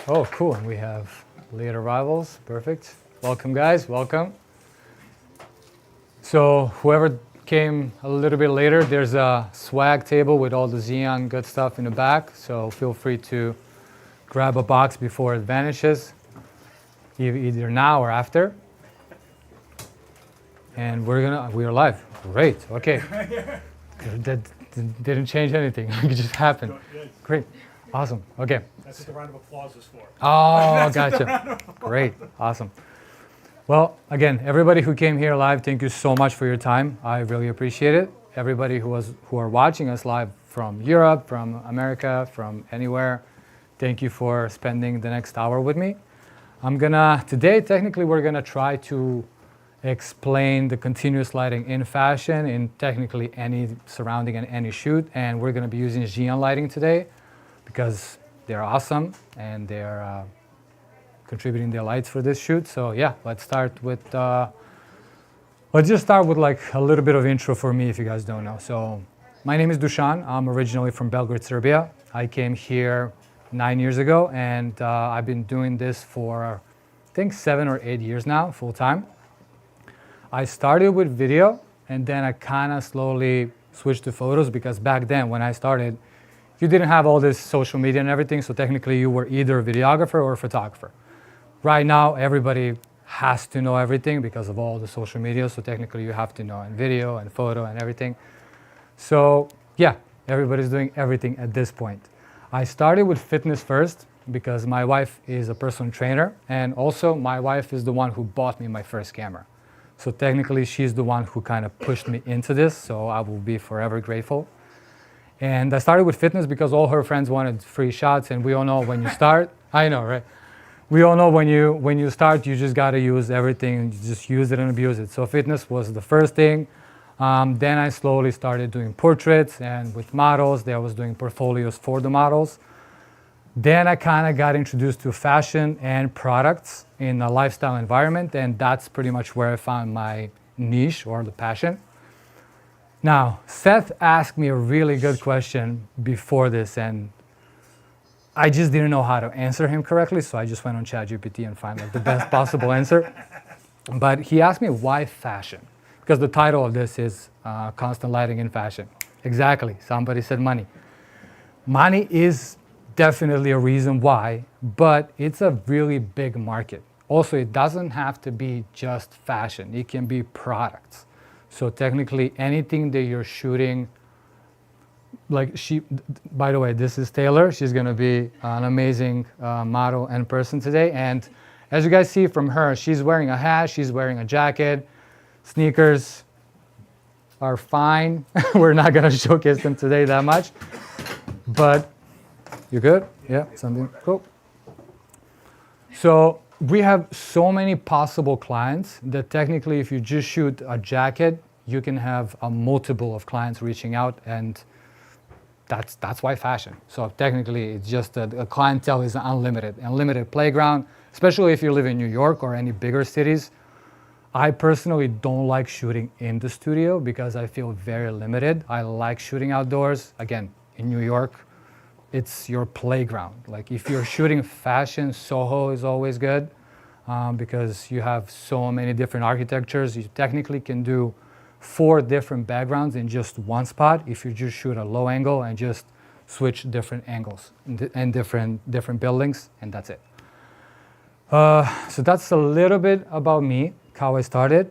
Oh, cool. And we have late arrivals. Perfect. Welcome, guys. Welcome. So whoever came a little bit later, there's a swag table with all the Zhiyun good stuff in the back. So feel free to grab a box before it vanishes, either now or after. And we're live. Great. Okay. That didn't change anything. It just happened. Great. Awesome. Okay. That's what the round of applause is for. Oh, gotcha. Great. Awesome. Well, again, everybody who came here live, thank you so much for your time. I really appreciate it. Everybody who are watching us live from Europe, from America, from anywhere, thank you for spending the next hour with me. Today, technically, we're gonna try to explain the continuous lighting in fashion, in technically any surrounding and any shoot, and we're gonna be using Zhiyun lighting today because they're awesome and they're contributing their lights for this shoot. So yeah, let's just start with like a little bit of intro for me if you guys don't know. So my name is Dushawn. I'm originally from Belgrade, Serbia. I came here 9 years ago and I've been doing this for I think 7 or 8 years now, full time. I started with video and then I kind of slowly switched to photos because back then when I started, you didn't have all this social media and everything, so technically you were either a videographer or a photographer. Right now, everybody has to know everything because of all the social media, so technically you have to know in video and photo and everything. So yeah, everybody's doing everything at this point. I started with fitness first because my wife is a personal trainer, and also my wife is the one who bought me my first camera. So technically she's the one who kind of pushed me into this, so I will be forever grateful. And I started with fitness because all her friends wanted free shots, and we all know when you start, I know, right? We all know when you start, you just gotta use everything, you just use it and abuse it. So fitness was the first thing. Then I slowly started doing portraits, and with models, I was doing portfolios for the models. Then I kind of got introduced to fashion and products in a lifestyle environment, and that's pretty much where I found my niche or the passion. Now, Seth asked me a really good question before this, and I just didn't know how to answer him correctly, so I just went on ChatGPT and found like the best possible answer. But he asked me why fashion, because the title of this is Constant Lighting in Fashion. Exactly, somebody said money. Money is definitely a reason why, but it's a really big market. Also, it doesn't have to be just fashion, it can be products. So technically anything that you're shooting, like by the way, this is Taylor. She's gonna be an amazing model and person today. And as you guys see from her, she's wearing a hat, she's wearing a jacket, sneakers are fine. We're not gonna showcase them today that much, but you good? Yeah, something cool. So we have so many possible clients that technically if you just shoot a jacket, you can have a multiple of clients reaching out, and that's why fashion. So technically it's just a clientele is unlimited playground, especially if you live in New York or any bigger cities. I personally don't like shooting in the studio because I feel very limited. I like shooting outdoors. Again, in New York, it's your playground. Like if you're shooting fashion, Soho is always good because you have so many different architectures. You technically can do 4 different backgrounds in just one spot if you just shoot a low angle and just switch different angles and different buildings, and that's it. So that's a little bit about me, how I started.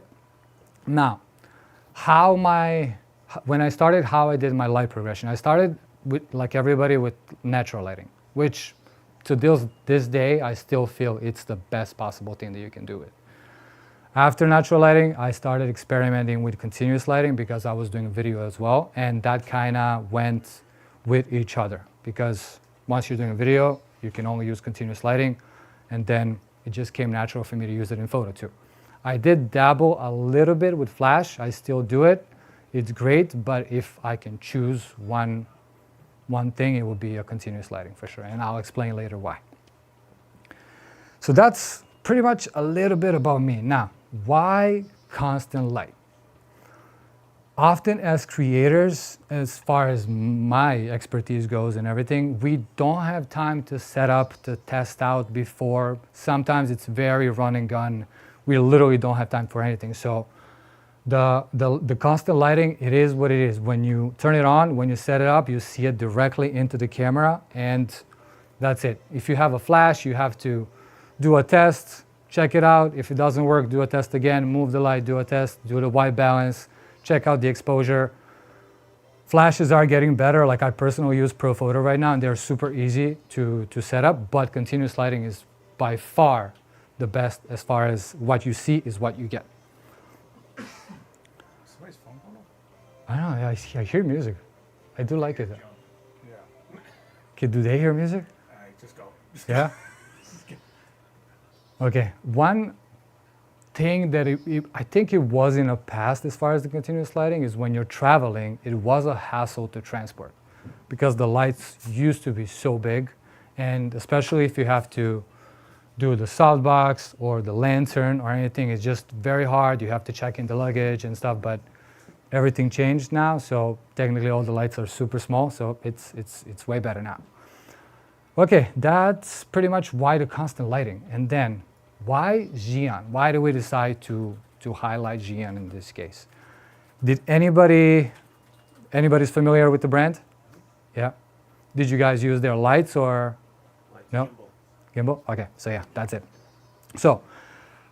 Now, when I started, how I did my light progression. I started with, like everybody, with natural lighting, which to this day, I still feel it's the best possible thing that you can do it. After natural lighting, I started experimenting with continuous lighting because I was doing video as well, and that kind of went with each other because once you're doing a video, you can only use continuous lighting, and then it just came natural for me to use it in photo too. I did dabble a little bit with flash. I still do it. It's great, but if I can choose one thing, it would be a continuous lighting for sure, and I'll explain later why. So that's pretty much a little bit about me. Now, why constant light? Often as creators, as far as my expertise goes and everything, we don't have time to set up, to test out before. Sometimes it's very run and gun. We literally don't have time for anything. So the constant lighting, it is what it is. When you turn it on, when you set it up, you see it directly into the camera, and that's it. If you have a flash, you have to do a test, check it out. If it doesn't work, do a test again, move the light, do a test, do the white balance, check out the exposure. Flashes are getting better. Like I personally use Pro Photo right now, and they're super easy to set up, but continuous lighting is by far the best as far as what you see is what you get. Somebody's phone going off? I don't know, I hear music. I do like it. Yeah. Okay, do they hear music? Just go. Yeah? Okay, one thing that I think it was in the past as far as the continuous lighting is when you're traveling, it was a hassle to transport because the lights used to be so big, and especially if you have to do the softbox or the lantern or anything, it's just very hard. You have to check in the luggage and stuff, but everything changed now, so technically all the lights are super small, so it's way better now. Okay, that's pretty much why the constant lighting. And then why Zhiyun? Why do we decide to highlight Zhiyun in this case? Did anybody's familiar with the brand? Yeah. Did you guys use their lights or no? Gimbal? Okay, so yeah, that's it. So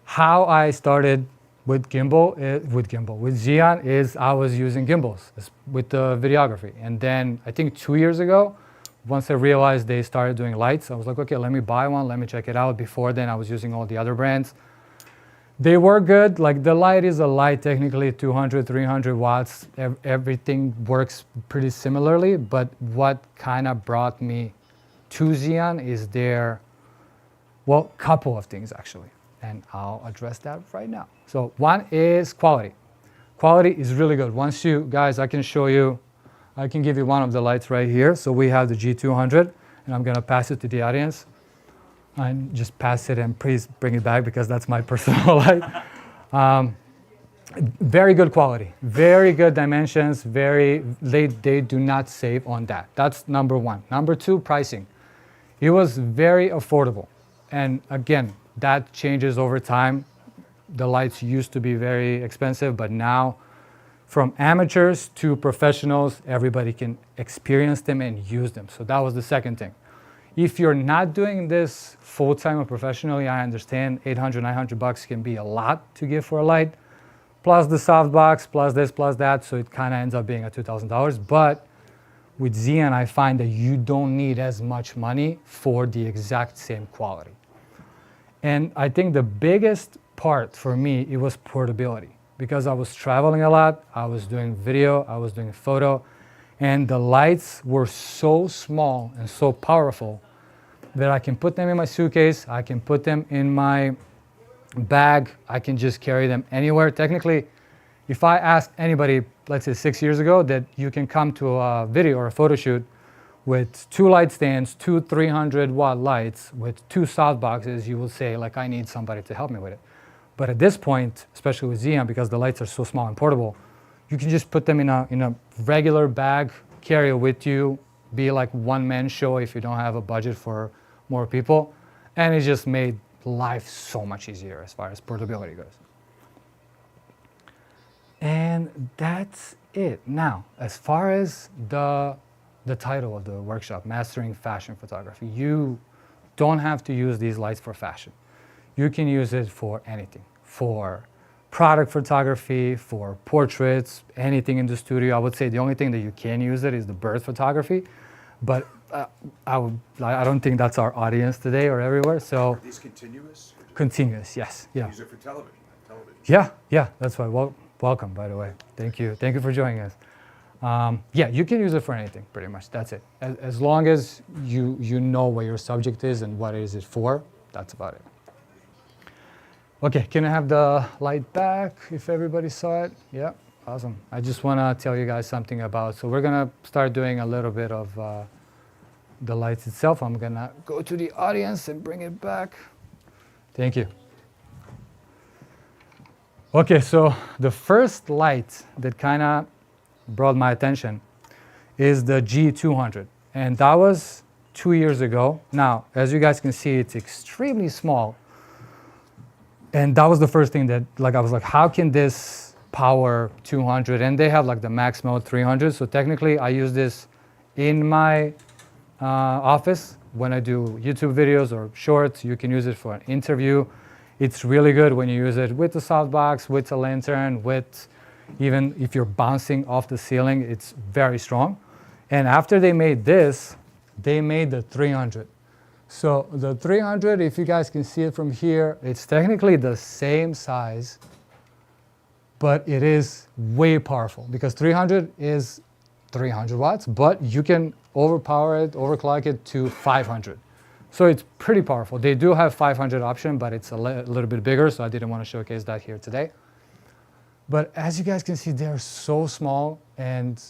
how I started with with Zhiyun is I was using gimbals with the videography. And then I think 2 years ago, once I realized they started doing lights, I was like, okay, let me buy one, let me check it out. Before then, I was using all the other brands. They were good. Like the light is a light, technically 200, 300 watts. Everything works pretty similarly. But what kind of brought me to Zhiyun is their, well, couple of things actually. And I'll address that right now. So one is quality. Quality is really good. Once you, guys, I can show you, I can give you one of the lights right here. So we have the G200, and I'm gonna pass it to the audience. And just pass it and please bring it back because that's my personal light. Very good quality, very good dimensions, they do not save on that. That's number one. Number two, pricing. It was very affordable. And again, that changes over time. The lights used to be very expensive, but now from amateurs to professionals, everybody can experience them and use them. So that was the second thing. If you're not doing this full-time or professionally, I understand 800, 900 bucks can be a lot to give for a light, plus the softbox, plus this, plus that, so it kind of ends up being a $2,000. But with Zhiyun, I find that you don't need as much money for the exact same quality. And I think the biggest part for me, it was portability. Because I was traveling a lot, I was doing video, I was doing photo, and the lights were so small and so powerful that I can put them in my suitcase, I can put them in my bag, I can just carry them anywhere. Technically, if I asked anybody, let's say 6 years ago, that you can come to a video or a photo shoot with 2 light stands, 2 300-watt lights, with 2 softboxes, you will say, like, I need somebody to help me with it. But at this point, especially with Zhiyun, because the lights are so small and portable, you can just put them in a regular bag, carry it with you, be like one-man show if you don't have a budget for more people. And it just made life so much easier as far as portability goes. And that's it. Now, as far as the title of the workshop, Mastering Fashion Photography, you don't have to use these lights for fashion. You can use it for anything, for product photography, for portraits, anything in the studio. I would say the only thing that you can use it is the bird photography, but I don't think that's our audience today or everywhere. So Are these continuous? continuous, yes, yeah. Use it for television. Yeah, that's why. Well, welcome, by the way. Thank you for joining us. Yeah, you can use it for anything, pretty much. That's it. As long as you know what your subject is and what is it for, that's about it. Okay, can I have the light back if everybody saw it? Yeah, awesome. I just want to tell you guys something about, so we're going to start doing a little bit of the lights itself. I'm going to go to the audience and bring it back. Thank you. Okay, so the first light that kind of brought my attention is the G200. And that was 2 years ago. Now, as you guys can see, it's extremely small. And that was the first thing that, like, I was like, how can this power 200? And they have like the max mode 300. So technically, I use this in my office when I do YouTube videos or shorts. You can use it for an interview. It's really good when you use it with the softbox, with a lantern, with even if you're bouncing off the ceiling, it's very strong. And after they made this, they made the 300. So the 300, if you guys can see it from here, it's technically the same size, but it is way powerful because 300 is 300 watts, but you can overpower it, overclock it to 500. So it's pretty powerful. They do have 500 option, but it's a little bit bigger, so I didn't want to showcase that here today. But as you guys can see, they're so small, and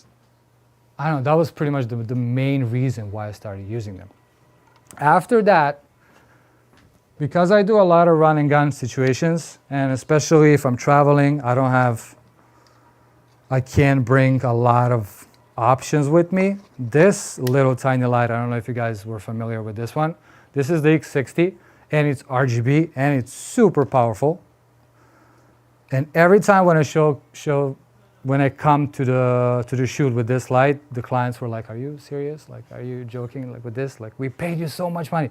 I don't know, that was pretty much the main reason why I started using them. After that, because I do a lot of run and gun situations, and especially if I'm traveling, I can't bring a lot of options with me. This little tiny light, I don't know if you guys were familiar with this one. This is the X60, and it's RGB, and it's super powerful. And every time when I when I come to the shoot with this light, the clients were like, "Are you serious? Like, are you joking? Like with this? Like, we paid you so much money."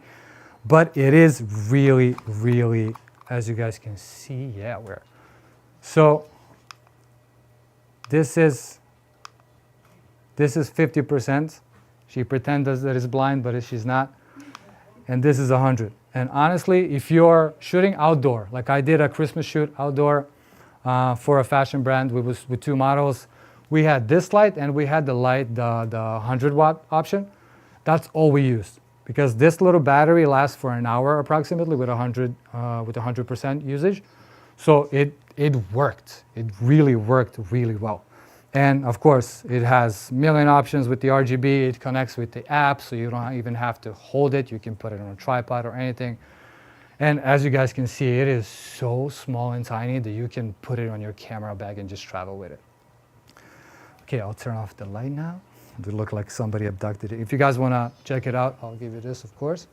But it is really, really, as you guys can see, yeah, where. So this is 50%. She pretends that it's blind, but she's not. And this is 100. And honestly, if you're shooting outdoor, like I did a Christmas shoot outdoor for a fashion brand with two models, we had this light and we had the light, the 100 watt option. That's all we used because this little battery lasts for an hour approximately with 100% usage. So it worked. It really worked really well. And of course, it has a million options with the RGB. It connects with the app, so you don't even have to hold it. You can put it on a tripod or anything. And as you guys can see, it is so small and tiny that you can put it on your camera bag and just travel with it. Okay, I'll turn off the light now. It look like somebody abducted it. If you guys want to check it out, I'll give you this, of course.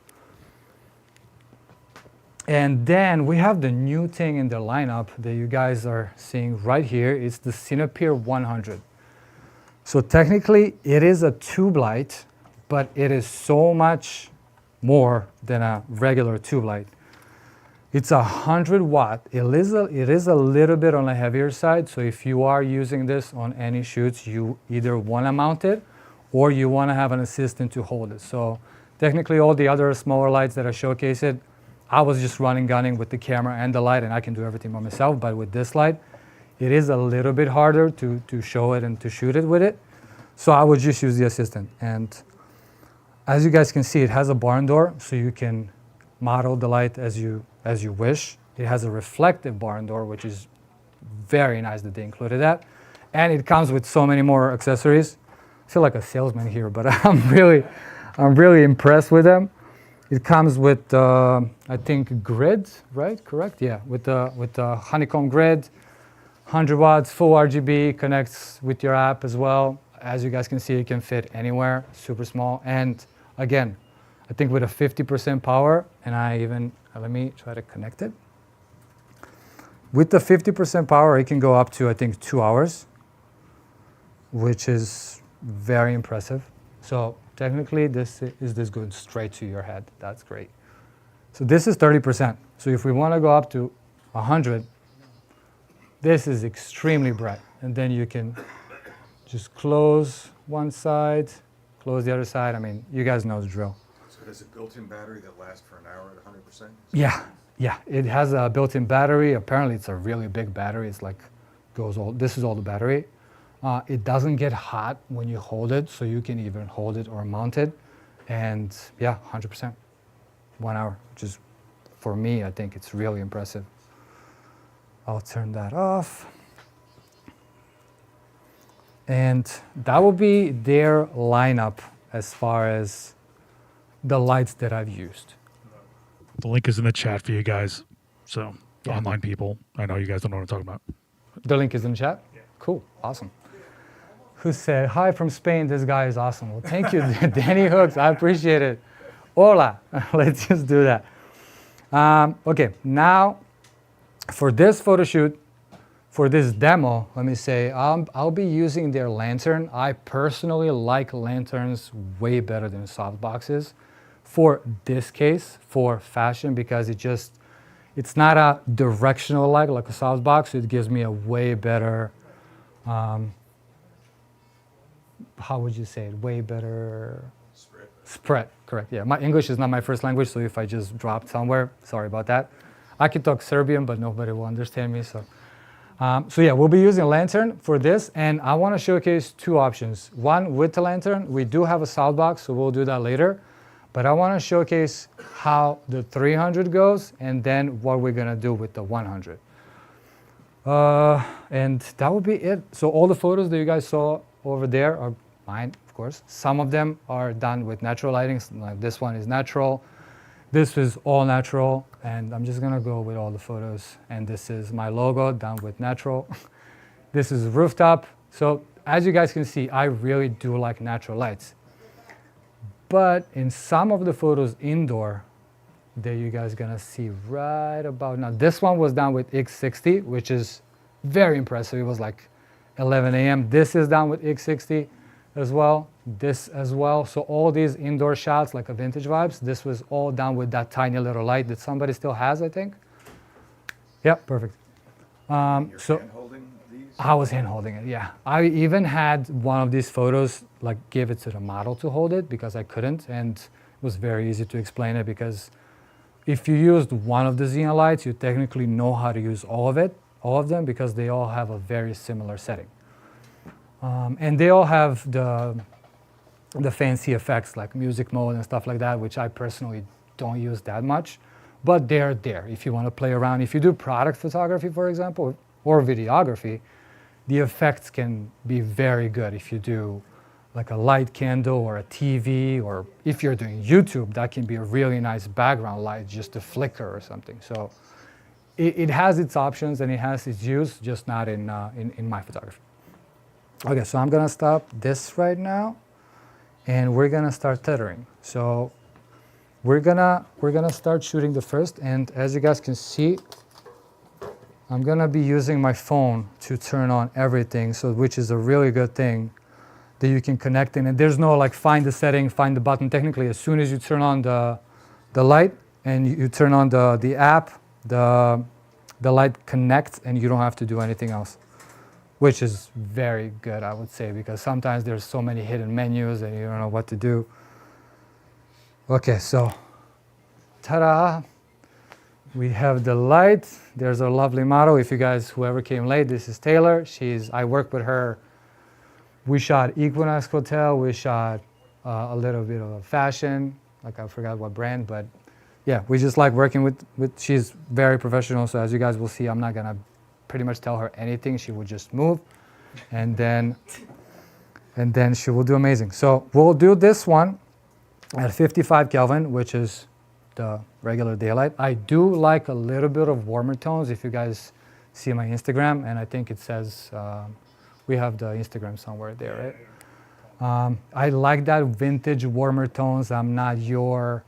And then we have the new thing in the lineup that you guys are seeing right here. It's the Cinepeer 100. So technically, it is a tube light, but it is so much more than a regular tube light. It's 100 watt. It is a little bit on the heavier side. So if you are using this on any shoots, you either want to mount it or you want to have an assistant to hold it. So technically, all the other smaller lights that I showcased, I was just gunning with the camera and the light, and I can do everything by myself. But with this light, it is a little bit harder to show it and to shoot it with it. So I would just use the assistant. And as you guys can see, it has a barn door, so you can model the light as you wish. It has a reflective barn door, which is very nice that they included that. And it comes with so many more accessories. I feel like a salesman here, but I'm really impressed with them. It comes with, I think, grid, right? Correct? Yeah, with the honeycomb grid, 100 watts, full RGB, connects with your app as well. As you guys can see, it can fit anywhere, super small. And again, I think with a 50% power, and let me try to connect it. With the 50% power, it can go up to, I think, 2 hours, which is very impressive. So technically, this goes straight to your head. That's great. So this is 30%. So if we want to go up to 100, this is extremely bright. And then you can just close one side, close the other side. I mean, you guys know the drill. So it has a built-in battery that lasts for an hour at 100%? Yeah. It has a built-in battery. Apparently, it's a really big battery. It's like this is all the battery. It doesn't get hot when you hold it, so you can even hold it or mount it. And yeah, 100%, 1 hour, which is, for me, I think it's really impressive. I'll turn that off. And that will be their lineup as far as the lights that I've used. The link is in the chat for you guys. So Yeah. online people. I know you guys don't know what I'm talking about. The link is in the chat? Yeah. Cool. Awesome. Who said, hi from Spain, this guy is awesome. Well, thank you, Danny Hooks. I appreciate it. Hola. Let's just do that. Okay, now for this photo shoot, for this demo, let me say, I'll be using their lantern. I personally like lanterns way better than softboxes for this case, for fashion, because it's not a directional light like a softbox. It gives me a way better, how would you say it? Way better spread, correct. Yeah, my English is not my first language, so if I just dropped somewhere, sorry about that. I can talk Serbian, but nobody will understand me, so. So yeah, we'll be using a lantern for this, and I want to showcase two options. One with the lantern, we do have a softbox, so we'll do that later. But I want to showcase how the 300 goes, and then what we're going to do with the 100. And that would be it. So all the photos that you guys saw over there are mine, of course. Some of them are done with natural lighting, like this one is natural. This is all natural, and I'm just gonna go with all the photos. And this is my logo done with natural. This is rooftop. So as you guys can see, I really do like natural lights. But in some of the photos indoor, that you guys gonna see right about now. This one was done with X60, which is very impressive. It was like 11 a.m. This is done with X60 as well. This as well. So all these indoor shots, like a vintage vibes, this was all done with that tiny little light that somebody still has, I think. Yeah, perfect. You're So hand-holding these? I was hand holding it, yeah. I even had one of these photos, like give it to the model to hold it because I couldn't, and it was very easy to explain it because if you used one of the Zhiyun lights, you technically know how to use all of them because they all have a very similar setting. And they all have the fancy effects like music mode and stuff like that, which I personally don't use that much, but they're there if you want to play around. If you do product photography, for example, or videography, the effects can be very good if you do like a light candle or a TV, or if you're doing YouTube, that can be a really nice background light, just a flicker or something. So it has its options and it has its use, just not in my photography. Okay, so I'm gonna stop this right now, and we're gonna start tethering. So we're gonna start shooting the first, and as you guys can see, I'm gonna be using my phone to turn on everything, so which is a really good thing that you can connect in. And there's no like find the setting, find the button. Technically, as soon as you turn on the light and you turn on the app, the light connects, and you don't have to do anything else, which is very good, I would say, because sometimes there's so many hidden menus and you don't know what to do. Okay, so ta-da! We have the light. There's our lovely model. If you guys, whoever came late, this is Taylor. I work with her. We shot Equinox Hotel. We shot a little bit of fashion, like I forgot what brand, but yeah, we just like working with, she's very professional. So as you guys will see, I'm not gonna pretty much tell her anything. She will just move, and then she will do amazing. So we'll do this one at 55 Kelvin, which is the regular daylight. I do like a little bit of warmer tones. If you guys see my Instagram, and I think it says, we have the Instagram somewhere there, right? I like that vintage warmer tones. I'm not your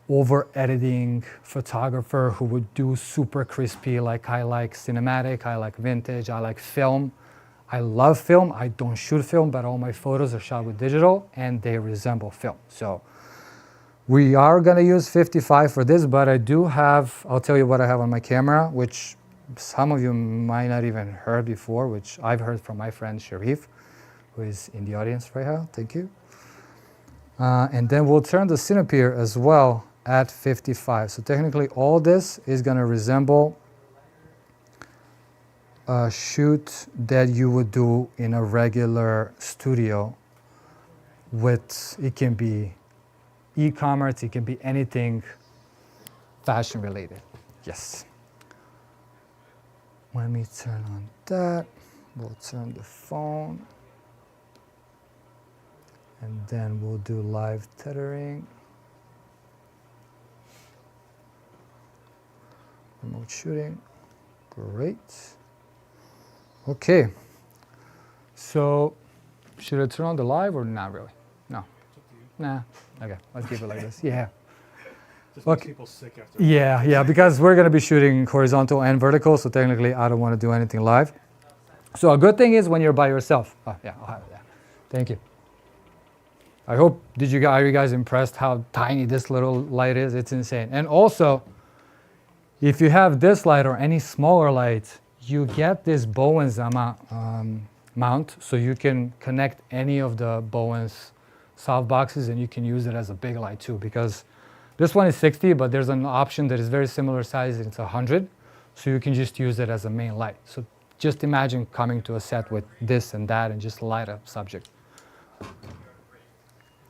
over editing photographer who would do super crispy. Like I like cinematic, I like vintage, I like film. I love film. I don't shoot film, but all my photos are shot with digital and they resemble film. So we are gonna use 55 for this, but I do have, I'll tell you what I have on my camera, which some of you might not even heard before, which I've heard from my friend Sharif, who is in the audience right now. Thank you. And then we'll turn the Cinepeer as well at 55. So technically all this is gonna resemble a shoot that you would do in a regular studio with, it can be e-commerce, it can be anything fashion related. Yes. Let me turn on that. We'll turn the phone. And then we'll do live tethering. Remote shooting. Great. Okay. So, should I turn on the live or not really? No. Nah. Okay, let's keep it like this. Yeah. Just Okay. people sick after. Yeah, because we're going to be shooting horizontal and vertical, so technically I don't want to do anything live. So a good thing is when you're by yourself. Oh, yeah, I'll have it. Yeah. Thank you. I hope, are you guys impressed how tiny this little light is? It's insane. And also, if you have this light or any smaller light, you get this Bowens mount, so you can connect any of the Bowens softboxes and you can use it as a big light too, because this one is 60, but there's an option that is very similar size, and it's 100, so you can just use it as a main light. So just imagine coming to a set with this and that and just light up subject.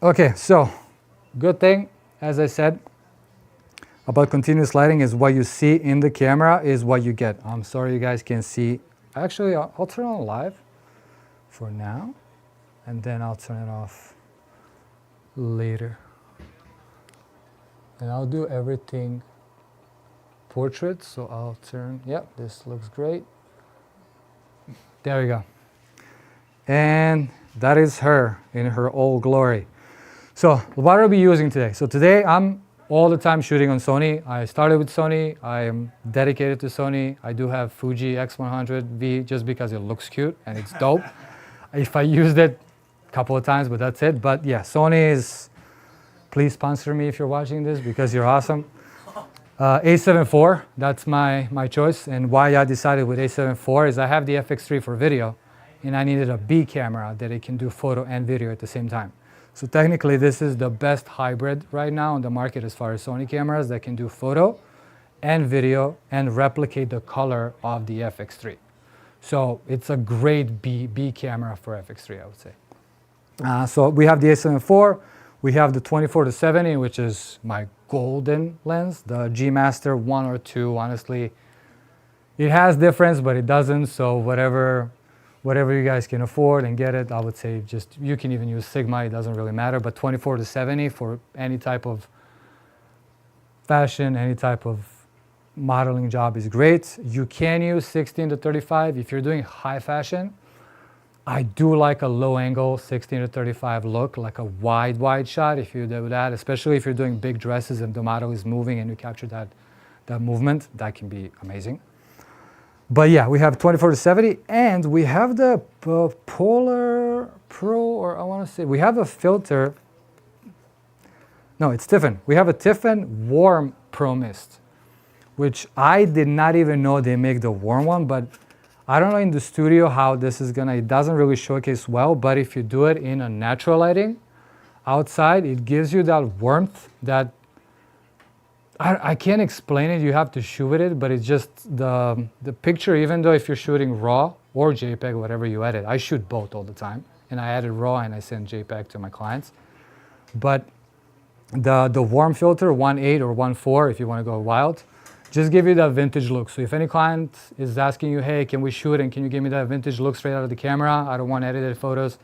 Okay, so good thing, as I said, about continuous lighting is what you see in the camera is what you get. I'm sorry you guys can't see. Actually, I'll turn on live for now, and then I'll turn it off later. And I'll do everything portrait, so I'll turn, yep, this looks great. There we go. And that is her in her all glory. So what are we using today? So today I'm all the time shooting on Sony. I started with Sony. I am dedicated to Sony. I do have Fuji X100V just because it looks cute and it's dope. If I used it a couple of times, but that's it. But yeah, Sony is, please sponsor me if you're watching this because you're awesome. A7 IV, that's my choice. And why I decided with A7 IV is I have the FX3 for video and I needed a B camera that it can do photo and video at the same time. So technically this is the best hybrid right now on the market as far as Sony cameras that can do photo and video and replicate the color of the FX3. So it's a great B camera for FX3, I would say. So we have the A7 IV, we have the 24-70, which is my golden lens, the G Master 1 or 2, honestly. It has difference, but it doesn't, so whatever you guys can afford and get it, I would say just, you can even use Sigma, it doesn't really matter, but 24-70 for any type of fashion, any type of modeling job is great. You can use 16-35 if you're doing high fashion. I do like a low angle 16-35 look, like a wide shot if you do that, especially if you're doing big dresses and the model is moving and you capture that movement, that can be amazing. But yeah, we have 24-70 and we have the Polar Pro, or I want to say, we have a filter. No, it's Tiffin. We have a Tiffin Warm Pro Mist, which I did not even know they make the warm one, but I don't know in the studio how this is gonna, it doesn't really showcase well, but if you do it in a natural lighting outside, it gives you that warmth that, I can't explain it, you have to shoot with it, but it's just the picture, even though if you're shooting RAW or JPEG, whatever you edit, I shoot both all the time, and I edit RAW and I send JPEG to my clients. But the warm filter, 1.8 or 1.4 if you wanna go wild, just give you that vintage look. So if any client is asking you, hey, can we shoot and can you give me that vintage look straight out of the camera? I don't want edited photos.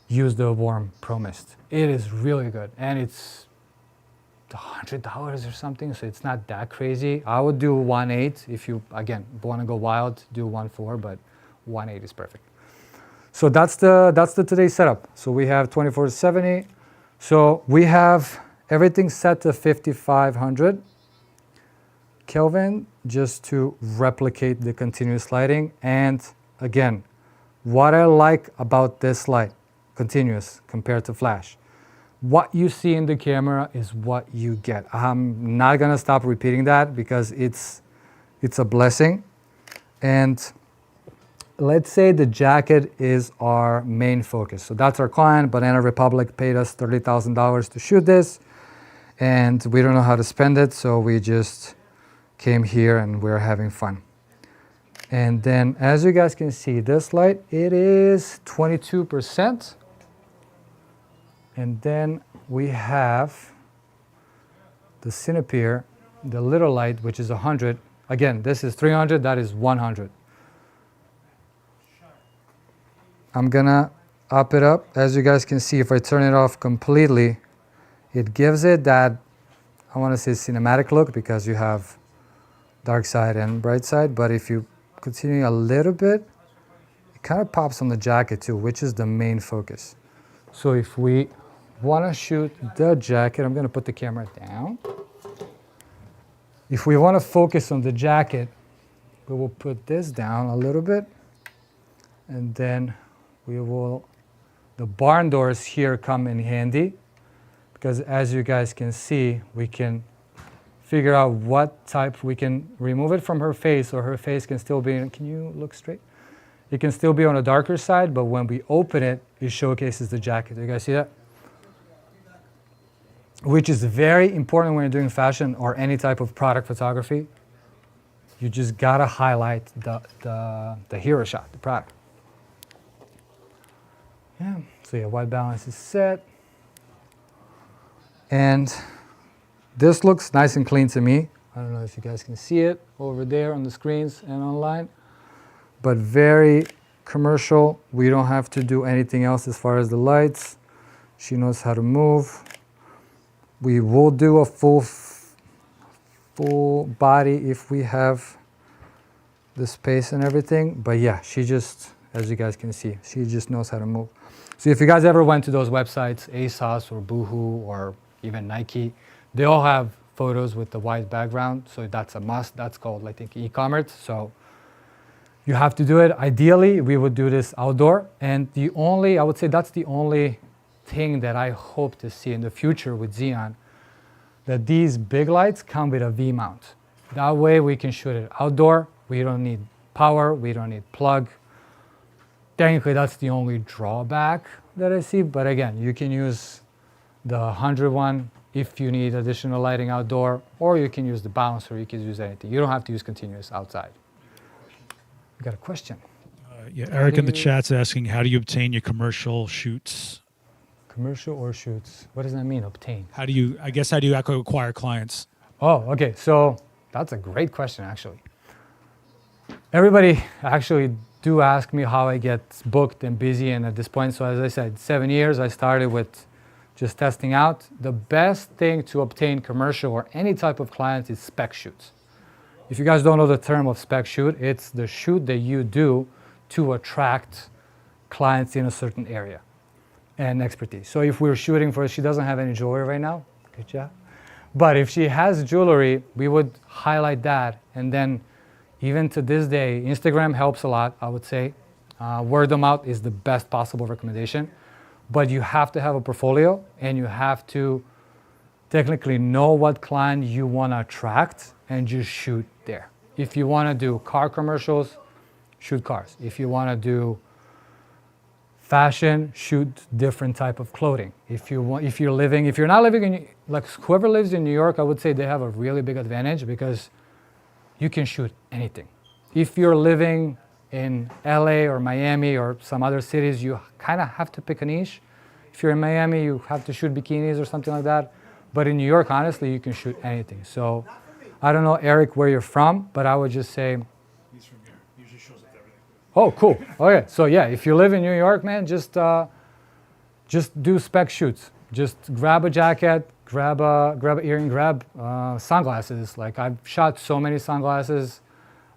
Use the Warm Pro Mist. It is really good. And it's $100 or something, so it's not that crazy. I would do 1.8 if you, again, want to go wild, do 1.4, but 1.8 is perfect. So that's the today's setup. So we have 24-70. So we have everything set to 5500 Kelvin just to replicate the continuous lighting. And again, what I like about this light, continuous compared to flash, what you see in the camera is what you get. I'm not gonna stop repeating that because it's a blessing. And let's say the jacket is our main focus. So that's our client. Banana Republic paid us $30,000 to shoot this, and we don't know how to spend it, so we just came here and we're having fun. And then as you guys can see, this light, it is 22%. And then we have the Cinepeer, the little light, which is 100. Again, this is 300, that is 100. I'm gonna up it up. As you guys can see, if I turn it off completely, it gives it that, I wanna say cinematic look, because you have dark side and bright side, but if you continue a little bit, it kind of pops on the jacket too, which is the main focus. So if we want to shoot the jacket, I'm going to put the camera down. If we want to focus on the jacket, we will put this down a little bit, and then the barn doors here come in handy, because as you guys can see, we can figure out what type, we can remove it from her face, or her face can still be, can you look straight? It can still be on a darker side, but when we open it, it showcases the jacket. Do you guys see that? Which is very important when you're doing fashion or any type of product photography. You just gotta highlight the hero shot, the product. Yeah, so yeah, white balance is set. And this looks nice and clean to me. I don't know if you guys can see it over there on the screens and online, but very commercial. We don't have to do anything else as far as the lights. She knows how to move. We will do a full body if we have the space and everything. But yeah, she just, as you guys can see, she just knows how to move. So if you guys ever went to those websites, ASOS or Boohoo or even Nike, they all have photos with the white background. So that's a must. That's called, I think, e-commerce. So you have to do it. Ideally, we would do this outdoor. And I would say that's the only thing that I hope to see in the future with Zhiyun, that these big lights come with a V-mount. That way we can shoot it outdoor. We don't need power, we don't need plug. Technically that's the only drawback that I see, but again, you can use the 100 one if you need additional lighting outdoor, or you can use the bounce, or you can use anything. You don't have to use continuous outside. You got a question? Yeah, Eric in the chat's asking, how do you obtain your commercial shoots? Commercial or shoots? What does that mean, obtain? How do you acquire clients? Oh, okay. So that's a great question, actually. Everybody actually do ask me how I get booked and busy, and at this point, so as I said, 7 years, I started with just testing out. The best thing to obtain commercial or any type of client is spec shoots. If you guys don't know the term of spec shoot, it's the shoot that you do to attract clients in a certain area and expertise. So if we're shooting for, she doesn't have any jewelry right now, good job. But if she has jewelry, we would highlight that. And then even to this day, Instagram helps a lot, I would say. Word of mouth is the best possible recommendation. But you have to have a portfolio, and you have to technically know what client you want to attract and just shoot there. If you want to do car commercials, shoot cars. If you want to do fashion, shoot different type of clothing. If you're not living in, like whoever lives in New York, I would say they have a really big advantage because you can shoot anything. If you're living in LA or Miami or some other cities, you kind of have to pick a niche. If you're in Miami, you have to shoot bikinis or something like that. But in New York, honestly, you can shoot anything. So I don't know, Eric, where you're from, but I would just say, He's from here. Usually shows up everything. oh, cool. Okay, so yeah, if you live in New York, man, just do spec shoots. Just grab a jacket, grab an earring, grab sunglasses. Like I've shot so many sunglasses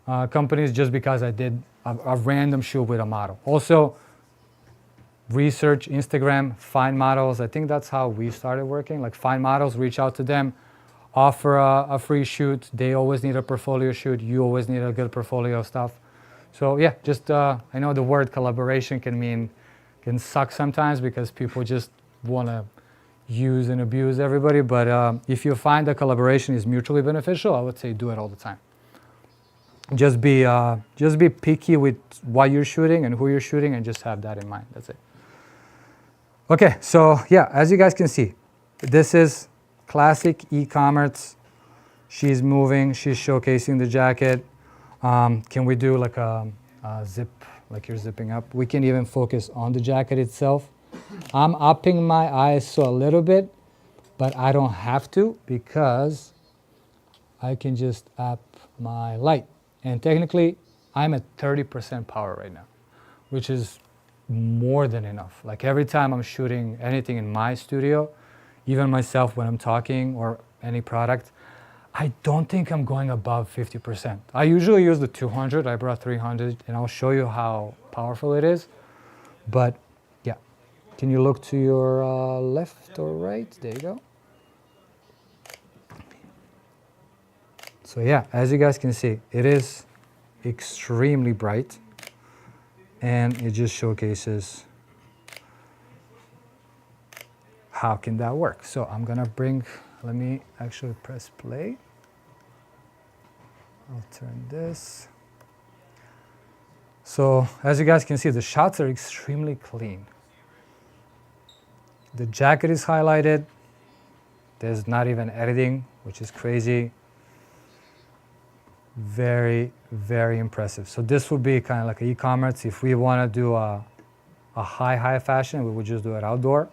companies just because I did a random shoot with a model. Also, research Instagram, find models. I think that's how we started working. Like find models, reach out to them, offer a free shoot. They always need a portfolio shoot. You always need a good portfolio stuff. So yeah, just I know the word collaboration can suck sometimes because people just want to use and abuse everybody. But if you find that collaboration is mutually beneficial, I would say do it all the time. Just be picky with what you're shooting and who you're shooting, and just have that in mind. That's it. Okay, so yeah, as you guys can see, this is classic e-commerce. She's moving, she's showcasing the jacket. Can we do like a zip, like you're zipping up? We can even focus on the jacket itself. I'm upping my ISO a little bit, but I don't have to because I can just up my light. And technically, I'm at 30% power right now, which is more than enough. Like every time I'm shooting anything in my studio, even myself when I'm talking or any product, I don't think I'm going above 50%. I usually use the 200. I brought 300, and I'll show you how powerful it is. But yeah, can you look to your left or right? There you go. So yeah, as you guys can see, it is extremely bright, and it just showcases how can that work. So I'm gonna let me actually press play. I'll turn this. So as you guys can see, the shots are extremely clean. The jacket is highlighted. There's not even editing, which is crazy. Very, very impressive. So this would be kind of like e-commerce. If we want to do a high fashion, we would just do it outdoor.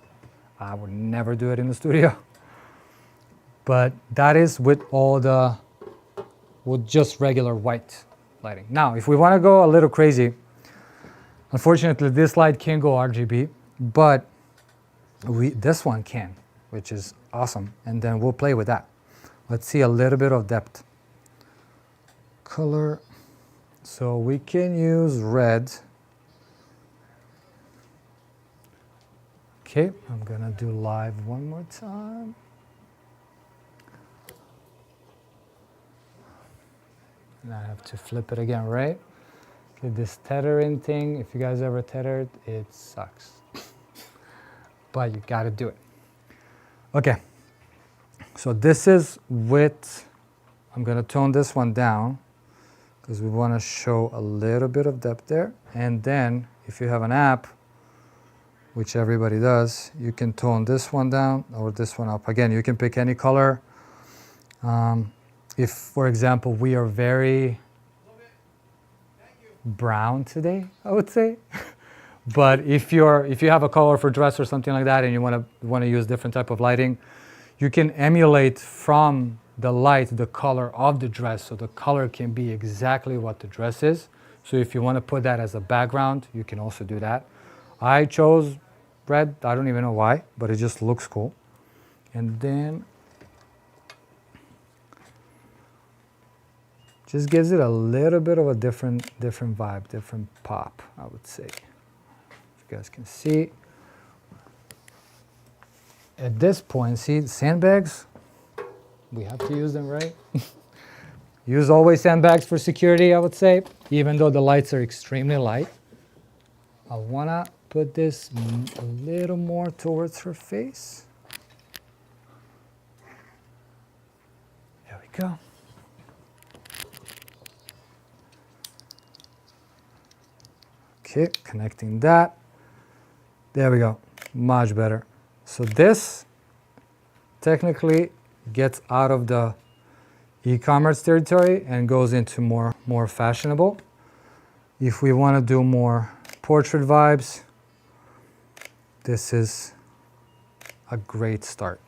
I would never do it in the studio. But that is with just regular white lighting. Now, if we want to go a little crazy, unfortunately, this light can't go RGB, but this one can, which is awesome. And then we'll play with that. Let's see a little bit of depth. Color. So we can use red. Okay, I'm gonna do live one more time. And I have to flip it again, right? Okay, this tethering thing, if you guys ever tethered, it sucks. But you gotta do it. Okay, so this is with, I'm gonna tone this one down because we wanna show a little bit of depth there. And then if you have an app, which everybody does, you can tone this one down or this one up. Again, you can pick any color. If, for example, we are very brown today, I would say. But if you have a color for dress or something like that, and you want to use different type of lighting, you can emulate from the light the color of the dress, so the color can be exactly what the dress is. So if you want to put that as a background, you can also do that. I chose red. I don't even know why, but it just looks cool. And then just gives it a little bit of a different vibe, different pop, I would say. If you guys can see. At this point, see, sandbags, we have to use them, right? Use always sandbags for security, I would say, even though the lights are extremely light. I wanna put this a little more towards her face. There we go. Okay, connecting that. There we go, much better. So this technically gets out of the e-commerce territory and goes into more fashionable. If we want to do more portrait vibes, this is a great start.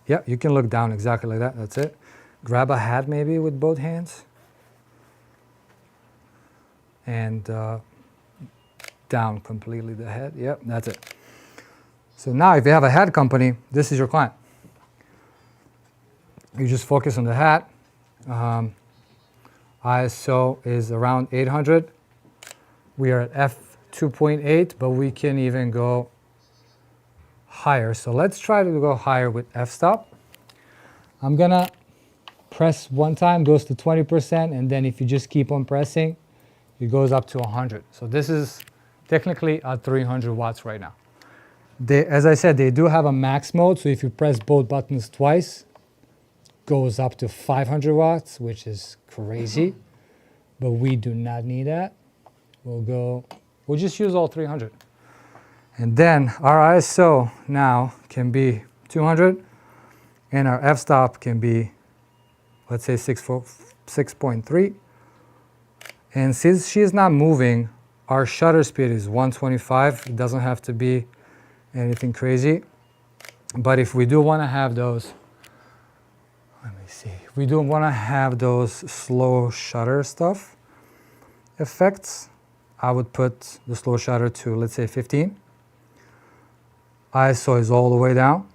Yeah, you can look down exactly like that, that's it. Grab a hat maybe with both hands. And down completely the head, yep, that's it. So now if you have a hat company, this is your client. You just focus on the hat. ISO is around 800. We are at f2.8, but we can even go higher. So let's try to go higher with f-stop. I'm gonna press one time, goes to 20%, and then if you just keep on pressing, it goes up to 100. So this is technically at 300 watts right now. As I said, they do have a max mode, so if you press both buttons twice, goes up to 500 watts, which is crazy, but we do not need that. We'll just use all 300. And then our ISO now can be 200, and our f-stop can be, let's say 6.3. And since she's not moving, our shutter speed is 125. It doesn't have to be anything crazy. But if we do want to have those, let me see, if we do want to have those slow shutter stuff effects, I would put the slow shutter to, let's say, 15. ISO is all the way down.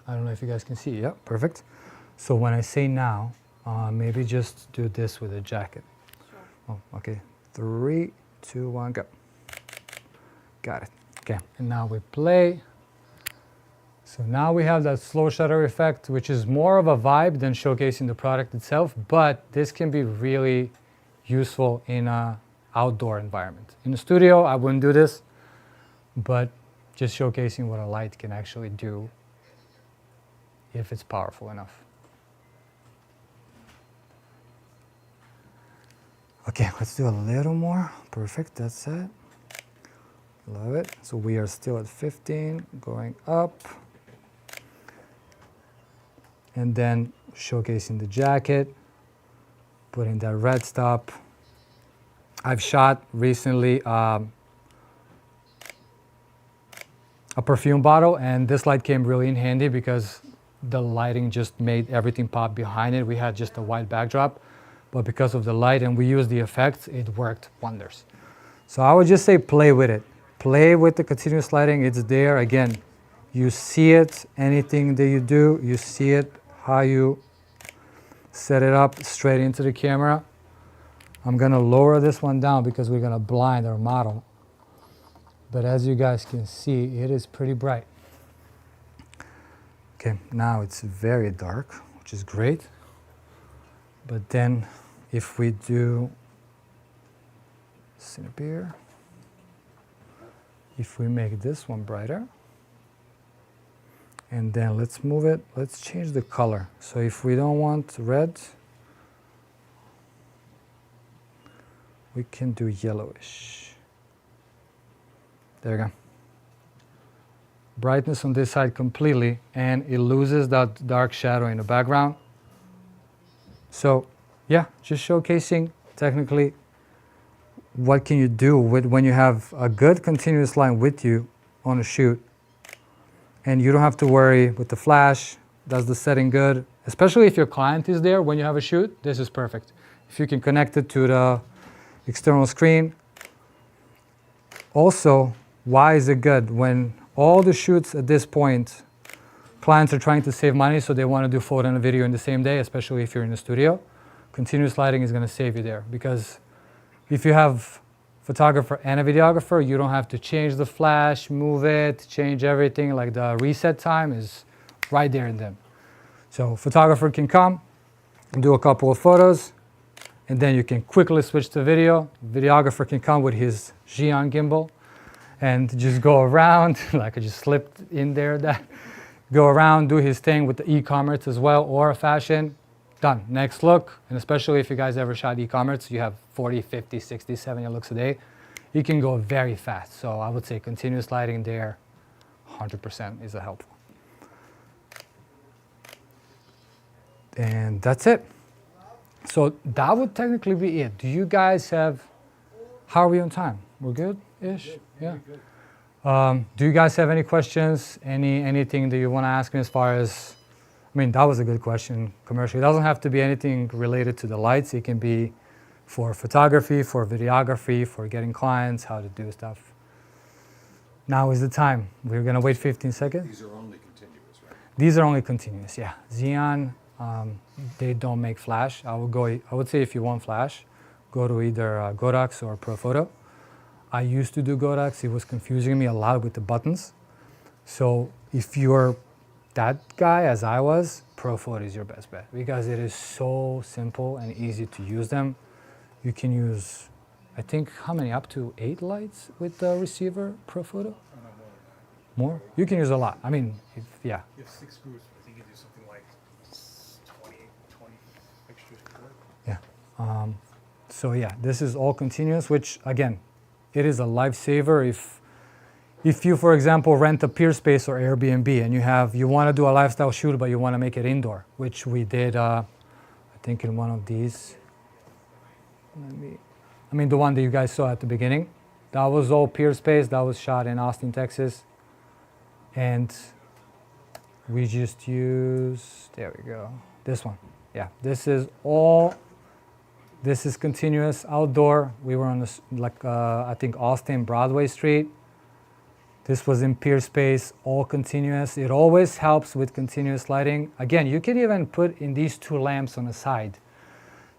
I don't know if you guys can see. Yeah, perfect. So when I say now, maybe just do this with a jacket. Oh, okay. 3, 2, 1, go. Got it. Okay, and now we play. So now we have that slow shutter effect, which is more of a vibe than showcasing the product itself, but this can be really useful in an outdoor environment. In the studio, I wouldn't do this, but just showcasing what a light can actually do if it's powerful enough. Okay, let's do a little more. Perfect, that's it. Love it. So we are still at 15, going up. And then showcasing the jacket, putting that red stop. I've shot recently a perfume bottle, and this light came really in handy because the lighting just made everything pop behind it. We had just a white backdrop, but because of the light and we used the effects, it worked wonders. So I would just say play with it. Play with the continuous lighting, it's there. Again, you see it, anything that you do, you see it, how you set it up straight into the camera. I'm gonna lower this one down because we're gonna blind our model. But as you guys can see, it is pretty bright. Okay, now it's very dark, which is great. But then if we do Cinebeer, if we make this one brighter, and then let's move it, let's change the color. So if we don't want red, we can do yellowish. There you go. Brightness on this side completely, and it loses that dark shadow in the background. So yeah, just showcasing technically what can you do with when you have a good continuous line with you on a shoot, and you don't have to worry with the flash. Does the setting good? Especially if your client is there when you have a shoot, this is perfect. If you can connect it to the external screen. Also, why is it good? When all the shoots at this point, clients are trying to save money, so they want to do photo and video in the same day, especially if you're in the studio. Continuous lighting is going to save you there, because if you have photographer and a videographer, you don't have to change the flash, move it, change everything. Like the reset time is right there in them. So photographer can come and do a couple of photos, and then you can quickly switch to video. Videographer can come with his Zhiyun gimbal and just go around, like I just slipped in there, that go around, do his thing with the e-commerce as well, or fashion. Done. Next look, and especially if you guys ever shot e-commerce, you have 40, 50, 60, 70 looks a day. You can go very fast. So I would say continuous lighting there, 100% is a helpful. And that's it. So that would technically be it. Do you guys have, how are we on time? We're good-ish? Yeah. Do you guys have any questions? Anything that you want to ask me as far as, I mean, that was a good question, commercial. It doesn't have to be anything related to the lights. It can be for photography, for videography, for getting clients, how to do stuff. Now is the time. We're going to wait 15 seconds. These are only continuous, right? These are only continuous, yeah. Zhiyun, they don't make flash. I would say if you want flash, go to either Godox or Profoto. I used to do Godox. It was confusing me a lot with the buttons. So if you're that guy, as I was, Profoto is your best bet because it is so simple and easy to use them. You can use, I think, how many? Up to 8 lights with the receiver, Profoto? More? You can use a lot. I mean, yeah. You have 6 screws. I think you do something like 20 extra screws. Yeah. So yeah, this is all continuous, which again, it is a lifesaver if you, for example, rent a peer space or Airbnb and you want to do a lifestyle shoot, but you want to make it indoor, which we did, I think in one of these. I mean, the one that you guys saw at the beginning, that was all peer space. That was shot in Austin, Texas. And we just used, there we go, this one. Yeah, this is continuous outdoor. We were on this, I think Austin Broadway Street. This was in peer space, all continuous. It always helps with continuous lighting. Again, you can even put in these two lamps on the side.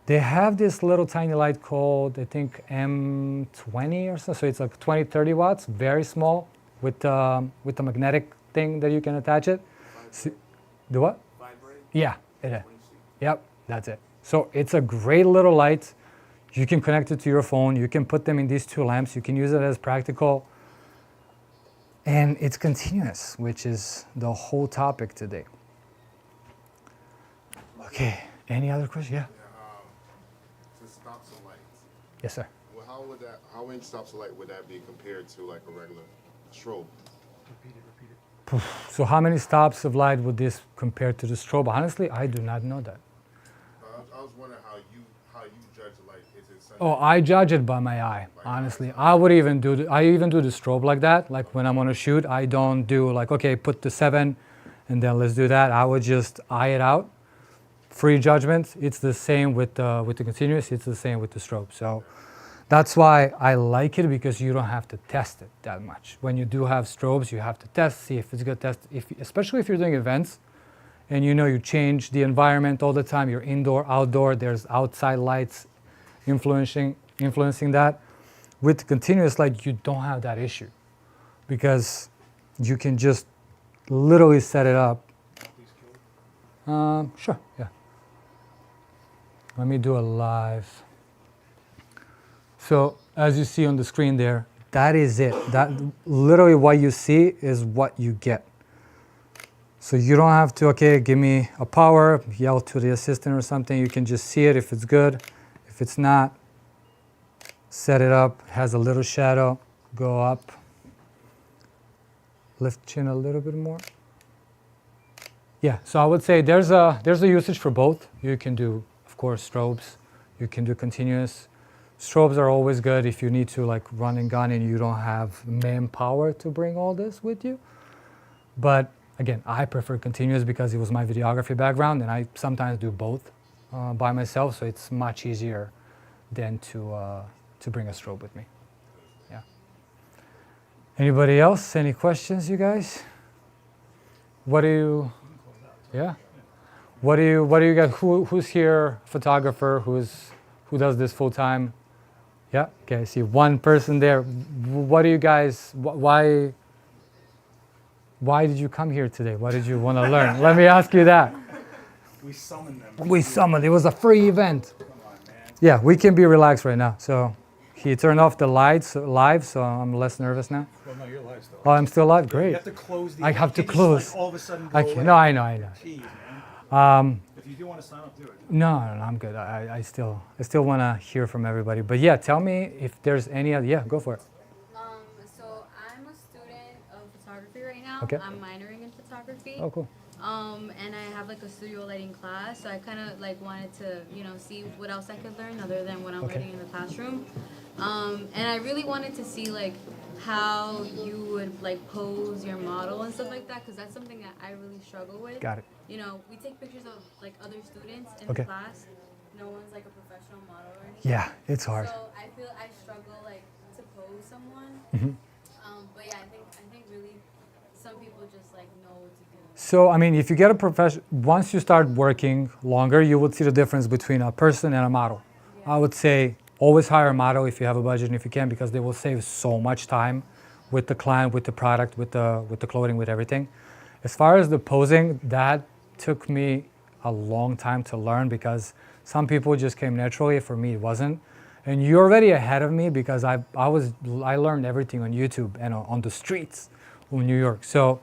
They have this little tiny light called, I think, M20 or so. So it's like 20, 30 watts, very small, with the magnetic thing that you can attach it. So, the what? Vibrate. Yeah, it is. Yep, that's it. So it's a great little light. You can connect it to your phone. You can put them in these two lamps. You can use it as practical. And it's continuous, which is the whole topic today. Okay, any other questions? Yeah. To stops of lights. Yes, sir. Well, how many stops of light would that be compared to like a regular strobe? So how many stops of light would this compare to the strobe? Honestly, I do not know that. I was wondering how you judge the light. Is it something? Oh, I judge it by my eye, honestly. I would even do, I even do the strobe like that. Like when I'm on a shoot, I don't do like, okay, put the 7 and then let's do that. I would just eye it out. Free judgment. It's the same with the continuous. It's the same with the strobe. So that's why I like it, because you don't have to test it that much. When you do have strobes, you have to test, see if it's good test. Especially if you're doing events and you know you change the environment all the time. You're indoor, outdoor. There's outside lights influencing that. With continuous light, you don't have that issue, because you can just literally set it up. Sure, yeah. Let me do a live. So as you see on the screen there, that is it. That literally what you see is what you get. So you don't have to, okay, give me a power, yell to the assistant or something. You can just see it if it's good. If it's not, set it up, has a little shadow, go up, lift chin a little bit more. Yeah, so I would say there's a usage for both. You can do, of course, strobes. You can do continuous. Strobes are always good if you need to like run and gun and you don't have manpower to bring all this with you. But again, I prefer continuous because it was my videography background, and I sometimes do both by myself, so it's much easier than to bring a strobe with me. Yeah. Anybody else? Any questions, you guys? What do you? Yeah. What do you guys? Who's here? Photographer? Who does this full time? Yeah. Okay. I see one person there. What do you guys? Why did you come here today? What did you want to learn? Let me ask you that. We summoned them. We summoned. It was a free event. Come on, man. Yeah, we can be relaxed right now. So he turned off the lights live, so I'm less nervous now. Well, no, you're live still. Oh, I'm still live. Great. You have to close the. I have to you can't close. Just, like, all of a sudden go I can, away. no, I know. Jeez, man. If you do want to sign up, do it. No, I'm good. I still want to hear from everybody. But yeah, tell me if there's any other. Yeah, go for it. So I'm a student of photography right now. Okay. I'm minoring in photography. Oh, cool. And I have like a studio lighting class, so I kind of like wanted to, see what else I could learn other than what I'm Okay. learning in the classroom. And I really wanted to see like how you would like pose your model and stuff like that, because that's something that I really struggle with. Got it. We take pictures of like other students in Okay. the class. No one's like a professional model or anything. Yeah, it's hard. So I feel I struggle like to pose someone. Mhm. But yeah, I think really some people just like know what to do. So, I mean, if you get a profession, once you start working longer, you would see the difference between a person and a model. Yeah. I would say always hire a model if you have a budget and if you can, because they will save so much time with the client, with the product, with the clothing, with everything. As far as the posing, that took me a long time to learn, because some people just came naturally. For me, it wasn't. And you're already ahead of me, because I learned everything on YouTube and on the streets of New York. So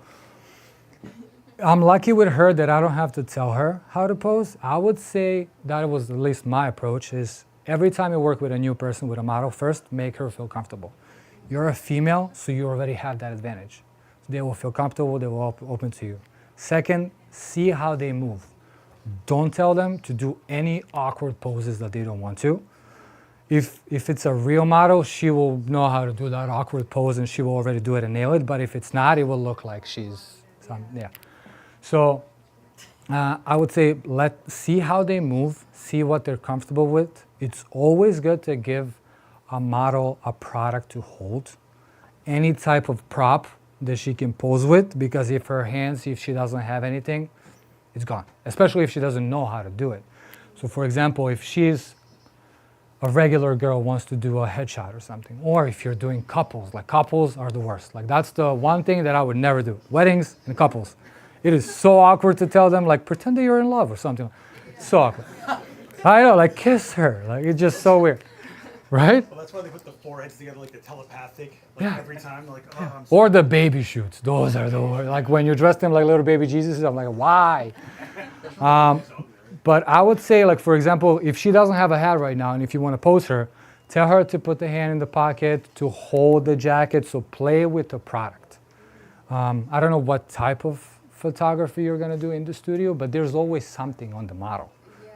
I'm lucky with her that I don't have to tell her how to pose. I would say that was at least my approach, is every time you work with a new person, with a model, first make her feel comfortable. You're a female, so you already have that advantage. They will feel comfortable, they will open to you. Second, see how they move. Don't tell them to do any awkward poses that they don't want to. If it's a real model, she will know how to do that awkward pose and she will already do it and nail it. But if it's not, it will look like she's yeah. So I would say see how they move, see what they're comfortable with. It's always good to give a model a product to hold. Any type of prop that she can pose with, because if her hands, if she doesn't have anything, it's gone, especially if she doesn't know how to do it. So for example, if she's a regular girl wants to do a headshot or something, or if you're doing couples, like couples are the worst. Like that's the one thing that I would never do, weddings and couples. It is so awkward to tell them, like, pretend that you're in love or something. So awkward. I know, like, kiss her. Like, it's just so weird, right? Well, that's why they put the foreheads together, like the telepathic, like Yeah. every time, like, oh, I'm Or the baby shoots. Those are the worst. Like when you dress them like little baby Jesus, I'm like, why? But I would say, like, for example, if she doesn't have a hat right now and if you want to pose her, tell her to put the hand in the pocket, to hold the jacket, so play with the product. I don't know what type of photography you're going to do in the studio, but there's always something on the model. Yeah.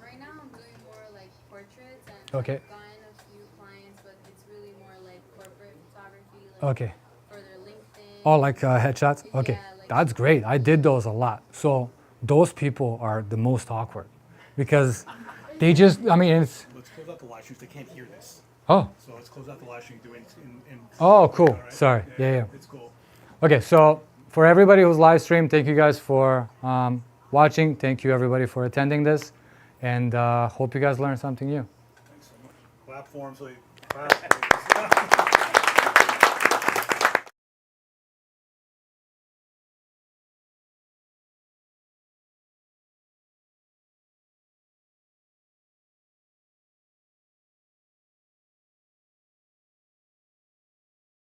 Right now I'm doing more like portraits and Okay. I've gotten a few clients, but it's really more like corporate photography, like Okay. for their LinkedIn. Oh, like headshots? Okay. Yeah, like- That's great. I did those a lot. So those people are the most awkward because they just, I mean, it's, let's close out the live streams. They can't hear this. oh, So let's close out the live stream. Do it in oh, cool. all right? Sorry. Yeah. It's cool. Okay, so for everybody who's live streamed, thank you guys for watching. Thank you everybody for attending this, and hope you guys learned something new. Thanks so much. Platforms, like,